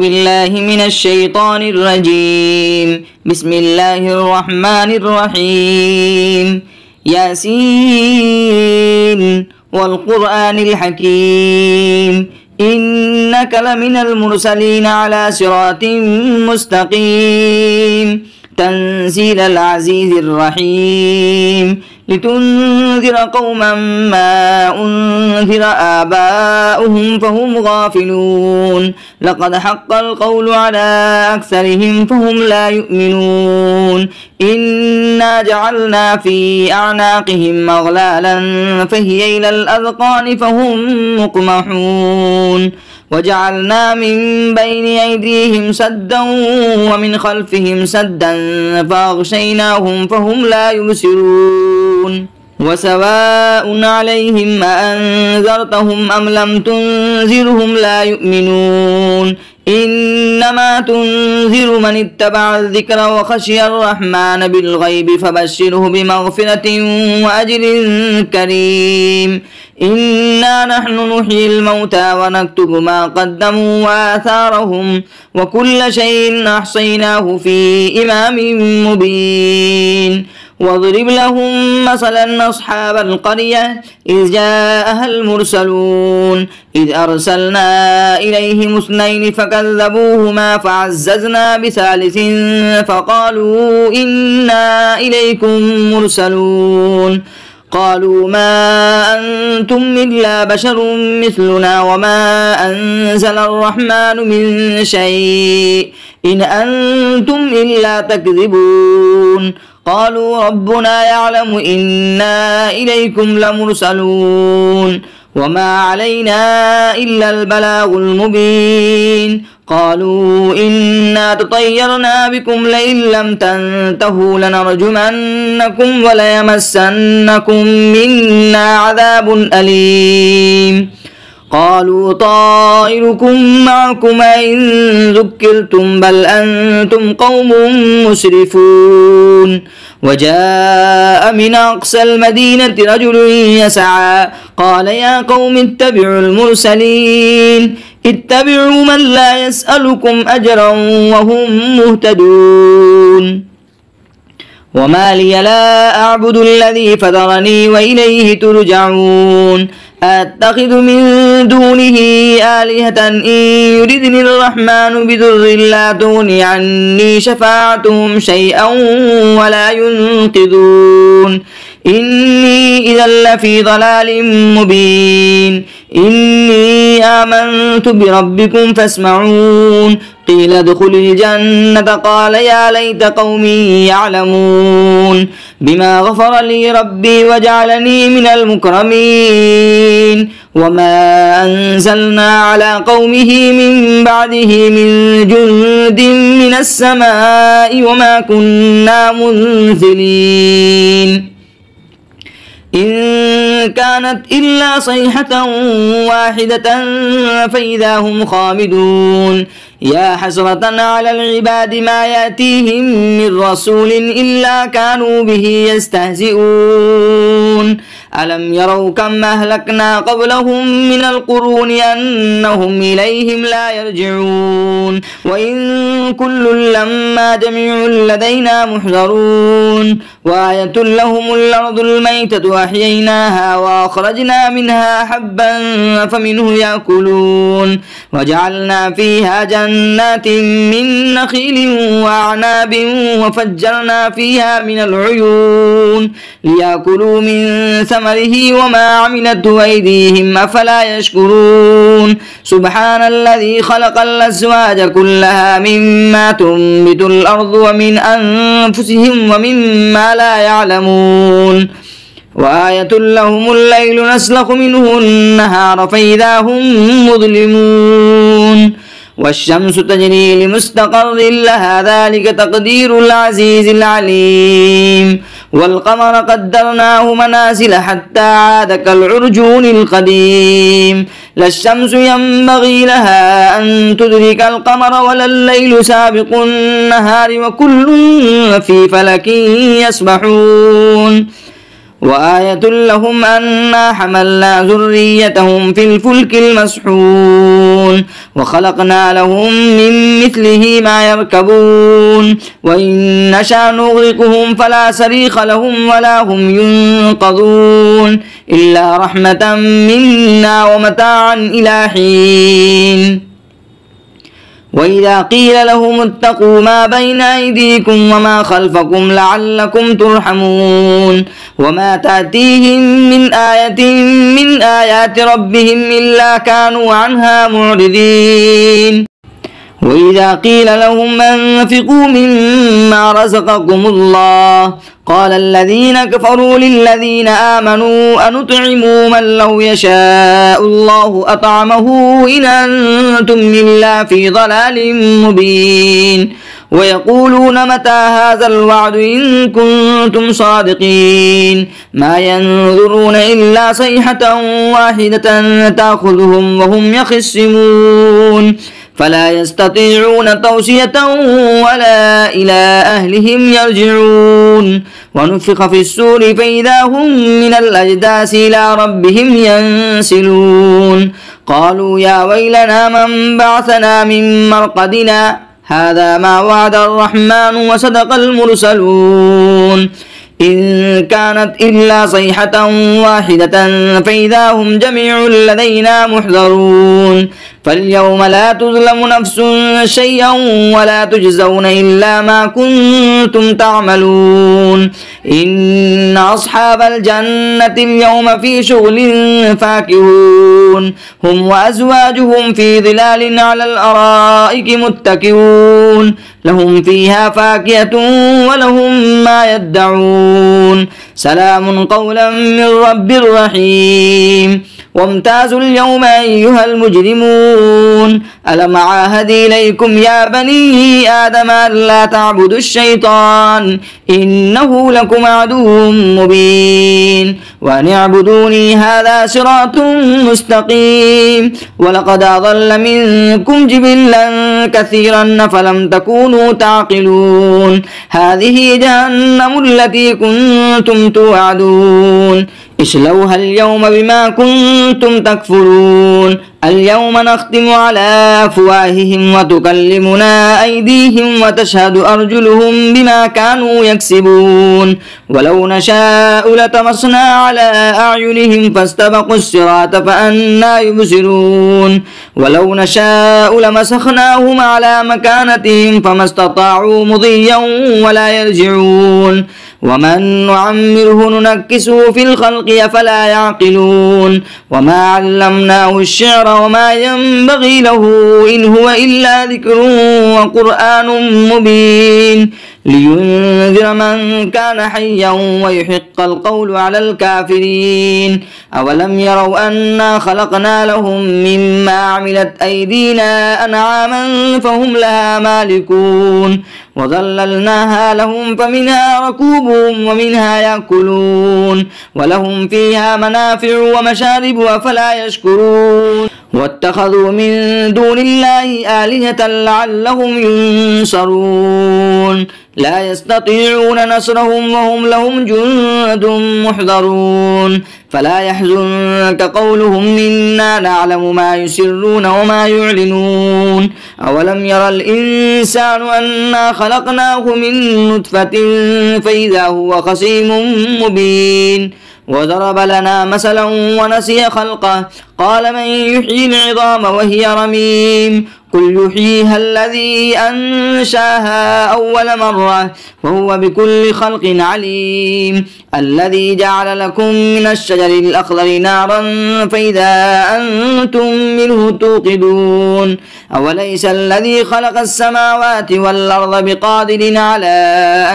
بالله من الشيطان الرجيم. بسم الله الرحمن الرحيم. ياسين والقرآن الحكيم إنك لمن المرسلين على صراط مستقيم تنزيل العزيز الرحيم لتنذر قوما ما أنذر آباؤهم فهم غافلون لقد حق القول على أكثرهم فهم لا يؤمنون إنا جعلنا في أعناقهم أغلالا فهي إلى الأذقان فهم مقمحون وجعلنا من بين أيديهم سدا ومن خلفهم سدا فأغشيناهم فهم لا يبصرون وسواء عليهم أأنذرتهم أم لم تنذرهم لا يؤمنون إنما تنذر من اتبع الذكر وخشي الرحمن بالغيب فبشره بمغفرة وأجر كريم إنا نحن نحيي الموتى ونكتب ما قدموا وآثارهم وكل شيء أحصيناه في إمام مبين واضرب لهم مثلا أصحاب القرية إذ جاءها المرسلون إذ أرسلنا إليهم اثنين فكذبوهما فعززنا بثالث فقالوا إنا إليكم مرسلون قالوا ما أنتم إلا بشر مثلنا وما أنزل الرحمن من شيء إن أنتم إلا تكذبون قالوا ربنا يعلم إنا إليكم لمرسلون وما علينا إلا البلاغ المبين قالوا إنا تطيرنا بكم لئن لم تنتهوا لنرجمنكم وليمسنكم منا عذاب أليم قالوا طائركم معكم إن ذكرتم بل أنتم قوم مسرفون وجاء من أقصى المدينة رجل يسعى قال يا قوم اتبعوا المرسلين اتبعوا من لا يسألكم أجرا وهم مهتدون وما لي لا أعبد الذي فطرني وإليه ترجعون أتخذ من دونه آلهة إن يردني الرحمن بضر لا تغني عني شفاعتهم شيئا ولا ينقذون إني إذا لفي ضلال مبين إني آمنت بربكم فاسمعون قيل ادخل الجنة قال يا ليت قومي يعلمون بما غفر لي ربي وجعلني من المكرمين وما أنزلنا على قومه من بعده من جند من السماء وما كنا منزلين إن كانت إلا صيحة واحدة فإذا هم خامدون يا حسرة على العباد ما يأتيهم من رسول إلا كانوا به يستهزئون ألم يروا كم أهلكنا قبلهم من القرون أنهم إليهم لا يرجعون وإن كل لما جميع لدينا محضرون وآية لهم الأرض الميتة أحييناها وأخرجنا منها حبا فمنه يأكلون وجعلنا فيها جنات من نخيل وأعناب وفجرنا فيها من العيون ليأكلوا من ثمره وما عملته أيديهم أفلا يشكرون سبحان الذي خلق الأزواج كلها مما تنبت الأرض ومن أنفسهم ومما لا يعلمون وآية لهم الليل نسلخ منه النهار فإذا هم مظلمون والشمس تجري لمستقر لها ذلك تقدير العزيز العليم والقمر قدرناه منازل حتى عاد كالعرجون القديم لا الشمس ينبغي لها أن تدرك القمر ولا الليل سابق النهار وكل في فلك يسبحون وآية لهم أنا حملنا ذريتهم في الفلك المسحون وخلقنا لهم من مثله ما يركبون وإن نشأ نغرقهم فلا صريخ لهم ولا هم ينقذون إلا رحمة منا ومتاعا إلى حين. وإذا قيل لهم اتقوا ما بين أيديكم وما خلفكم لعلكم ترحمون وما تأتيهم من آية من آيات ربهم إلا كانوا عنها معرضين. وإذا قيل لهم أنفقوا مما رزقكم الله قال الذين كفروا للذين آمنوا أنطعموا من لو يشاء الله أطعمه إن أنتم إلا في ضلال مبين. ويقولون متى هذا الوعد إن كنتم صادقين ما ينظرون إلا صيحة واحدة تأخذهم وهم يخصمون فلا يستطيعون توصية ولا إلى أهلهم يرجعون. ونفخ في السور فإذا هم من الأجداث إلى ربهم ينسلون قالوا يا ويلنا من بعثنا من مرقدنا هذا ما وعد الرحمن وصدق المرسلون إن كانت إلا صيحة واحدة فإذا هم جميع لدينا محضرون. فاليوم لا تظلم نفس شيئا ولا تجزون إلا ما كنتم تعملون. إن أصحاب الجنة اليوم في شغل فاكهون هم وأزواجهم في ظلال على الأرائك متكئون لهم فيها فاكهة ولهم ما يدعون سلام قولا من رب رحيم. وامتازوا اليوم أيها المجرمون ألم عاهد إليكم يا بني آدم ألا تعبدوا الشيطان إنه لكم عدو مبين وأن اعبدوني هذا صراط مستقيم. ولقد أضل منكم جبلا كثيرا فلم تكونوا تعقلون هذه جهنم التي كنتم توعدون اصلوها اليوم بما كنتم تكفرون. اليوم نختم على أفواههم وتكلمنا أيديهم وتشهد أرجلهم بما كانوا يكسبون. ولو نشاء لطمسنا على أعينهم فاستبقوا الصراط فأنى يبصرون. ولو نشاء لمسخناهم على مكانتهم فما استطاعوا مضيا ولا يرجعون. ومن نعمره ننكسه في الخلق أفلا يعقلون. وما علمناه الشعر وما ينبغي له إن هو إلا ذكر وقرآن مبين لينذر من كان حيا ويحق القول على الكافرين. أولم يروا أنا خلقنا لهم مما عملت أيدينا أنعاما فهم لها مالكون وظللناها لهم فمنها ركوبهم ومنها يأكلون ولهم فيها منافع ومشارب أفلا يشكرون. واتخذوا من دون الله آلهة لعلهم ينصرون لا يستطيعون نصرهم وهم لهم جند محضرون. فلا يحزنك قولهم إنا نعلم ما يسرون وما يعلنون. أولم يرى الإنسان أنا خلقناه من نطفة فإذا هو خصيم مبين. وضرب لنا مثلا ونسي خلقه قال من يحيي العظام وهي رميم قل يحييها الذي أنشاها أول مرة وهو بكل خلق عليم. الذي جعل لكم من الشجر الأخضر نارا فإذا أنتم منه توقدون. أوليس الذي خلق السماوات والأرض بقادر على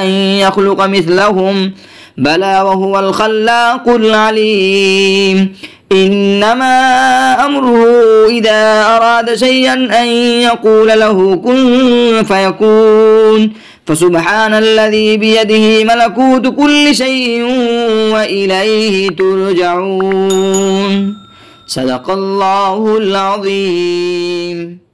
أن يخلق مثلهم بلى وهو الخلاق العليم. إنما أمره إذا أراد شيئا أن يقول له كن فيكون. فسبحان الذي بيده ملكوت كل شيء وإليه ترجعون. صدق الله العظيم.